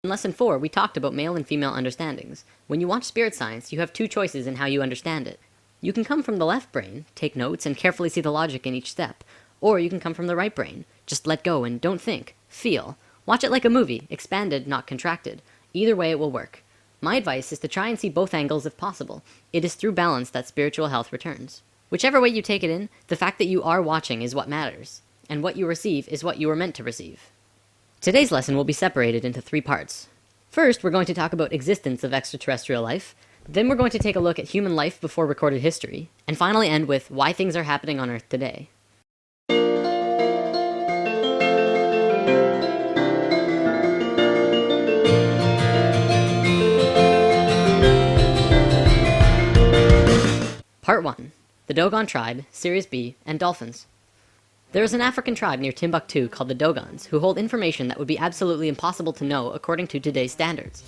In lesson 4, we talked about male and female understandings. When you watch Spirit Science, you have two choices in how you understand it. You can come from the left brain, take notes, and carefully see the logic in each step. Or you can come from the right brain, just let go and don't think, feel. Watch it like a movie, expanded, not contracted. Either way it will work. My advice is to try and see both angles if possible. It is through balance that spiritual health returns. Whichever way you take it in, the fact that you are watching is what matters. And what you receive is what you were meant to receive. Today's lesson will be separated into 3 parts. First, we're going to talk about existence of extraterrestrial life. Then we're going to take a look at human life before recorded history. And finally end with why things are happening on Earth today. Part 1. The Dogon Tribe, Sirius B, and Dolphins. There is an African tribe near Timbuktu called the Dogons, who hold information that would be absolutely impossible to know according to today's standards.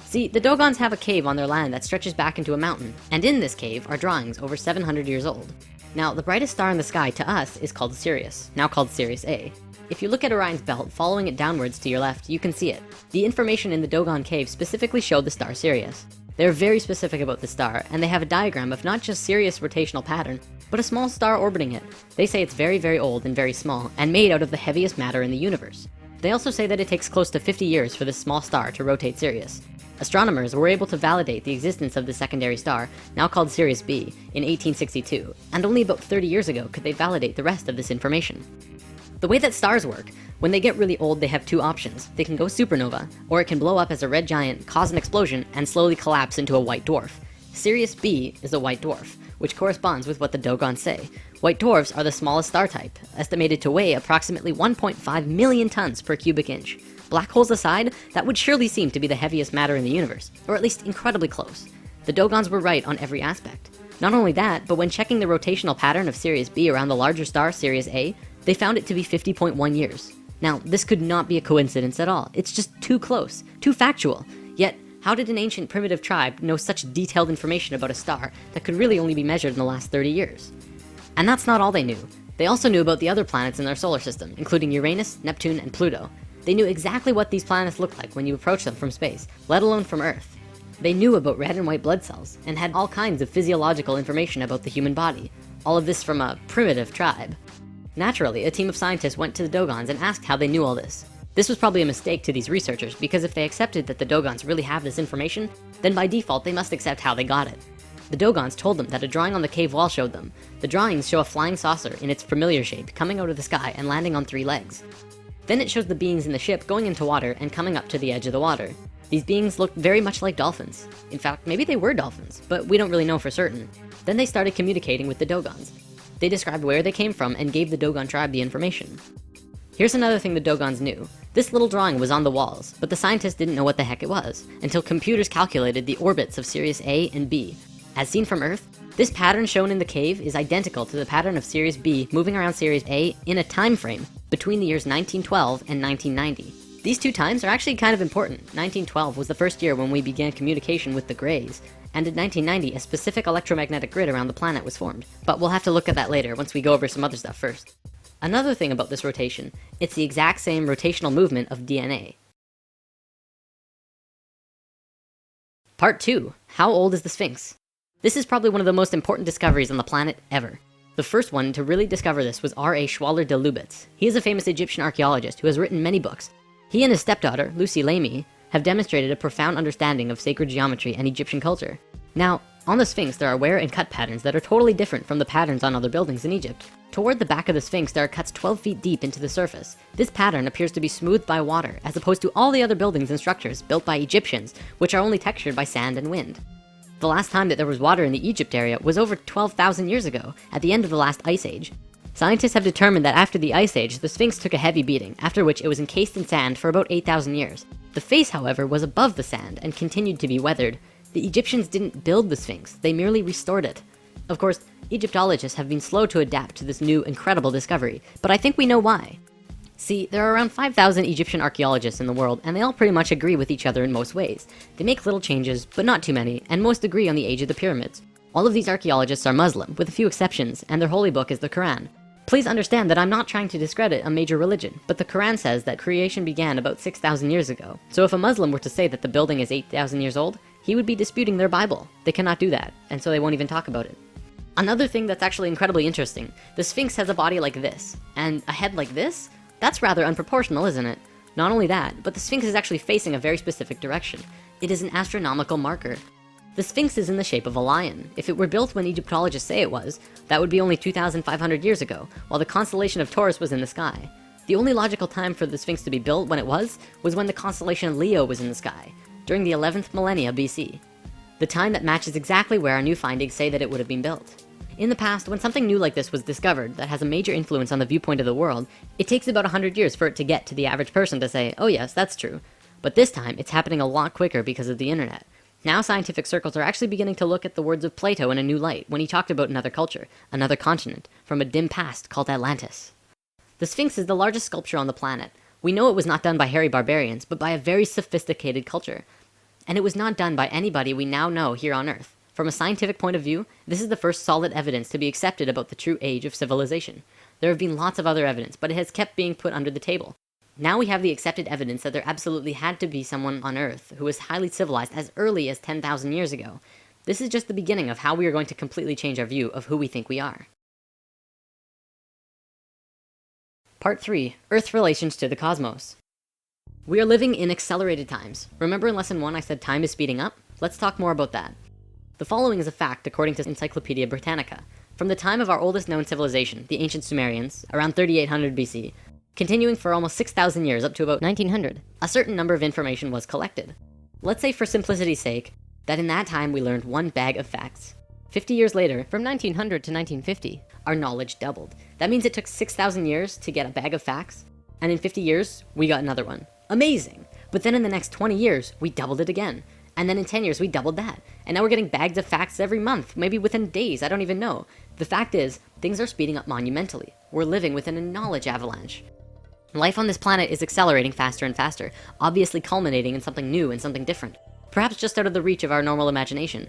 See, the Dogons have a cave on their land that stretches back into a mountain, and in this cave are drawings over 700 years old. Now, the brightest star in the sky to us is called Sirius, now called Sirius A. If you look at Orion's belt, following it downwards to your left, you can see it. The information in the Dogon cave specifically showed the star Sirius. They're very specific about the star, and they have a diagram of not just Sirius' rotational pattern, but a small star orbiting it. They say it's very, very old and very small, and made out of the heaviest matter in the universe. They also say that it takes close to 50 years for this small star to rotate Sirius. Astronomers were able to validate the existence of the secondary star, now called Sirius B, in 1862, and only about 30 years ago could they validate the rest of this information. The way that stars work, when they get really old, they have 2 options. They can go supernova, or it can blow up as a red giant, cause an explosion, and slowly collapse into a white dwarf. Sirius B is a white dwarf, which corresponds with what the Dogons say. White dwarfs are the smallest star type, estimated to weigh approximately 1.5 million tons per cubic inch. Black holes aside, that would surely seem to be the heaviest matter in the universe, or at least incredibly close. The Dogons were right on every aspect. Not only that, but when checking the rotational pattern of Sirius B around the larger star Sirius A, they found it to be 50.1 years. Now, this could not be a coincidence at all. It's just too close, too factual. Yet, how did an ancient primitive tribe know such detailed information about a star that could really only be measured in the last 30 years? And that's not all they knew. They also knew about the other planets in their solar system, including Uranus, Neptune, and Pluto. They knew exactly what these planets looked like when you approach them from space, let alone from Earth. They knew about red and white blood cells, and had all kinds of physiological information about the human body. All of this from a primitive tribe. Naturally, a team of scientists went to the Dogons and asked how they knew all this. This was probably a mistake to these researchers, because if they accepted that the Dogons really have this information, then by default they must accept how they got it. The Dogons told them that a drawing on the cave wall showed them. The drawings show a flying saucer in its familiar shape coming out of the sky and landing on 3 legs. Then it shows the beings in the ship going into water and coming up to the edge of the water. These beings looked very much like dolphins. In fact, maybe they were dolphins, but we don't really know for certain. Then they started communicating with the Dogons. They described where they came from and gave the Dogon tribe the information. Here's another thing the Dogons knew. This little drawing was on the walls, but the scientists didn't know what the heck it was, until computers calculated the orbits of Sirius A and B. As seen from Earth, this pattern shown in the cave is identical to the pattern of Sirius B moving around Sirius A in a time frame between the years 1912 and 1990. These 2 times are actually kind of important. 1912 was the first year when we began communication with the Greys, and in 1990 a specific electromagnetic grid around the planet was formed. But we'll have to look at that later once we go over some other stuff first. Another thing about this rotation, it's the exact same rotational movement of DNA. Part 2. How old is the Sphinx? This is probably one of the most important discoveries on the planet ever. The first one to really discover this was R.A. Schwaller de Lubitz. He is a famous Egyptian archaeologist who has written many books. He and his stepdaughter, Lucy Lamy, have demonstrated a profound understanding of sacred geometry and Egyptian culture. Now, on the Sphinx there are wear and cut patterns that are totally different from the patterns on other buildings in Egypt. Toward the back of the Sphinx there are cuts 12 feet deep into the surface. This pattern appears to be smoothed by water, as opposed to all the other buildings and structures built by Egyptians, which are only textured by sand and wind. The last time that there was water in the Egypt area was over 12,000 years ago, at the end of the last ice age. Scientists have determined that after the ice age, the Sphinx took a heavy beating, after which it was encased in sand for about 8,000 years. The face, however, was above the sand and continued to be weathered. The Egyptians didn't build the Sphinx, they merely restored it. Of course, Egyptologists have been slow to adapt to this new incredible discovery, but I think we know why. See, there are around 5,000 Egyptian archaeologists in the world, and they all pretty much agree with each other in most ways. They make little changes, but not too many, and most agree on the age of the pyramids. All of these archaeologists are Muslim, with a few exceptions, and their holy book is the Quran. Please understand that I'm not trying to discredit a major religion, but the Quran says that creation began about 6,000 years ago. So if a Muslim were to say that the building is 8,000 years old, he would be disputing their Bible. They cannot do that, and so they won't even talk about it. Another thing that's actually incredibly interesting, the Sphinx has a body like this, and a head like this? That's rather unproportional, isn't it? Not only that, but the Sphinx is actually facing a very specific direction. It is an astronomical marker. The Sphinx is in the shape of a lion. If it were built when Egyptologists say it was, that would be only 2,500 years ago, while the constellation of Taurus was in the sky. The only logical time for the Sphinx to be built when it was when the constellation Leo was in the sky, during the 11th millennia BC. The time that matches exactly where our new findings say that it would have been built. In the past, when something new like this was discovered that has a major influence on the viewpoint of the world, it takes about 100 years for it to get to the average person to say, oh yes, that's true. But this time, it's happening a lot quicker because of the internet. Now scientific circles are actually beginning to look at the words of Plato in a new light when he talked about another culture, another continent, from a dim past called Atlantis. The Sphinx is the largest sculpture on the planet. We know it was not done by hairy barbarians, but by a very sophisticated culture. And it was not done by anybody we now know here on Earth. From a scientific point of view, this is the first solid evidence to be accepted about the true age of civilization. There have been lots of other evidence, but it has kept being put under the table. Now we have the accepted evidence that there absolutely had to be someone on Earth who was highly civilized as early as 10,000 years ago. This is just the beginning of how we are going to completely change our view of who we think we are. Part 3. Earth's relations to the cosmos. We are living in accelerated times. Remember in lesson 1 I said time is speeding up? Let's talk more about that. The following is a fact according to Encyclopedia Britannica. From the time of our oldest known civilization, the ancient Sumerians, around 3800 BC, continuing for almost 6,000 years up to about 1900, a certain number of information was collected. Let's say for simplicity's sake, that in that time we learned one bag of facts. 50 years later, from 1900 to 1950, our knowledge doubled. That means it took 6,000 years to get a bag of facts, and in 50 years, we got another one. Amazing! But then in the next 20 years, we doubled it again. And then in 10 years, we doubled that. And now we're getting bags of facts every month, maybe within days, I don't even know. The fact is, things are speeding up monumentally. We're living within a knowledge avalanche. Life on this planet is accelerating faster and faster, obviously culminating in something new and something different. Perhaps just out of the reach of our normal imagination.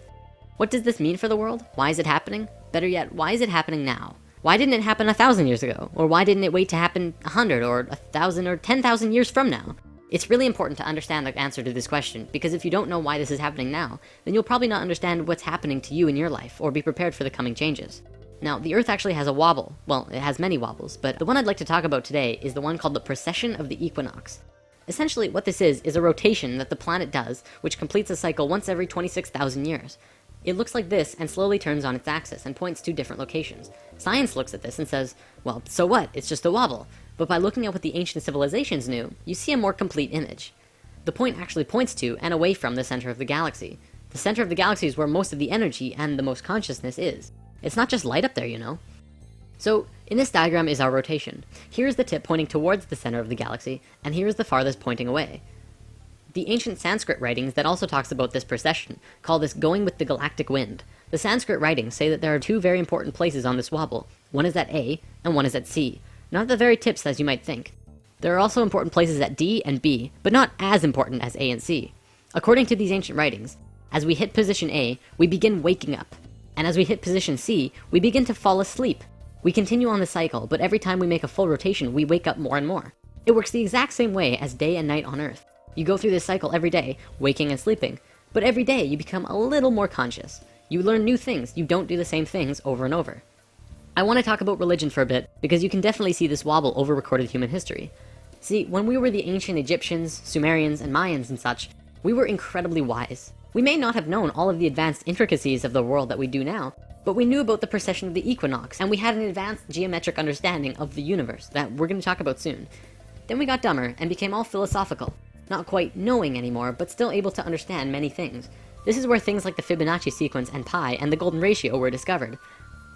What does this mean for the world? Why is it happening? Better yet, why is it happening now? Why didn't it happen 1,000 years ago? Or why didn't it wait to happen 100 or 1,000 or 10,000 years from now? It's really important to understand the answer to this question, because if you don't know why this is happening now, then you'll probably not understand what's happening to you in your life, or be prepared for the coming changes. Now, the Earth actually has a wobble. Well, it has many wobbles, but the one I'd like to talk about today is the one called the precession of the equinox. Essentially, what this is a rotation that the planet does, which completes a cycle once every 26,000 years. It looks like this and slowly turns on its axis and points to different locations. Science looks at this and says, well, so what? It's just a wobble. But by looking at what the ancient civilizations knew, you see a more complete image. The point actually points to and away from the center of the galaxy. The center of the galaxy is where most of the energy and the most consciousness is. It's not just light up there, you know. So, in this diagram is our rotation. Here's the tip pointing towards the center of the galaxy, and here's the farthest pointing away. The ancient Sanskrit writings that also talks about this precession call this going with the galactic wind. The Sanskrit writings say that there are two very important places on this wobble. One is at A, and one is at C. Not the very tips as you might think. There are also important places at D and B, but not as important as A and C. According to these ancient writings, as we hit position A, we begin waking up. And as we hit position C, we begin to fall asleep. We continue on the cycle, but every time we make a full rotation, we wake up more and more. It works the exact same way as day and night on Earth. You go through this cycle every day, waking and sleeping, but every day you become a little more conscious. You learn new things, you don't do the same things over and over. I want to talk about religion for a bit, because you can definitely see this wobble over recorded human history. See, when we were the ancient Egyptians, Sumerians, and Mayans and such, we were incredibly wise. We may not have known all of the advanced intricacies of the world that we do now, but we knew about the precession of the equinox, and we had an advanced geometric understanding of the universe that we're going to talk about soon. Then we got dumber and became all philosophical. Not quite knowing anymore, but still able to understand many things. This is where things like the Fibonacci sequence and pi and the golden ratio were discovered.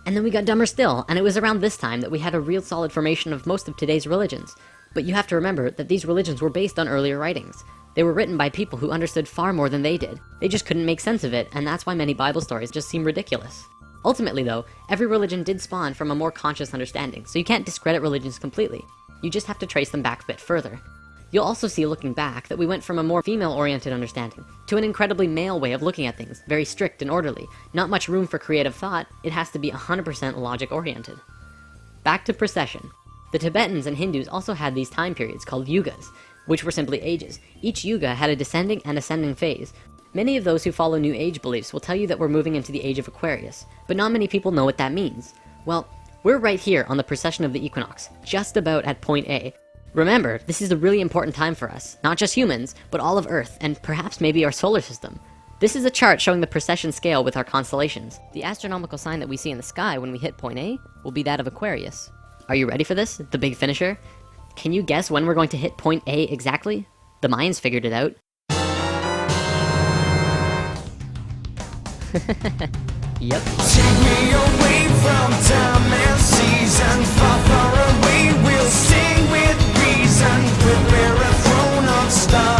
And then we got dumber still, and it was around this time that we had a real solid formation of most of today's religions. But you have to remember that these religions were based on earlier writings. They were written by people who understood far more than they did. They just couldn't make sense of it, and that's why many Bible stories just seem ridiculous. Ultimately though, every religion did spawn from a more conscious understanding, so you can't discredit religions completely. You just have to trace them back a bit further. You'll also see looking back that we went from a more female-oriented understanding to an incredibly male way of looking at things, very strict and orderly. Not much room for creative thought, it has to be 100% logic-oriented. Back to precession. The Tibetans and Hindus also had these time periods called yugas, which were simply ages. Each yuga had a descending and ascending phase. Many of those who follow New Age beliefs will tell you that we're moving into the age of Aquarius, but not many people know what that means. Well, we're right here on the precession of the equinox, just about at point A. Remember, this is a really important time for us, not just humans, but all of Earth, and perhaps maybe our solar system. This is a chart showing the precession scale with our constellations. The astronomical sign that we see in the sky when we hit point A will be that of Aquarius. Are you ready for this? The big finisher? Can you guess when we're going to hit point A exactly? The Mayans figured it out. Yep. Take me away from time and season, far, far away, we'll sing with reason, prepare a throne of stars.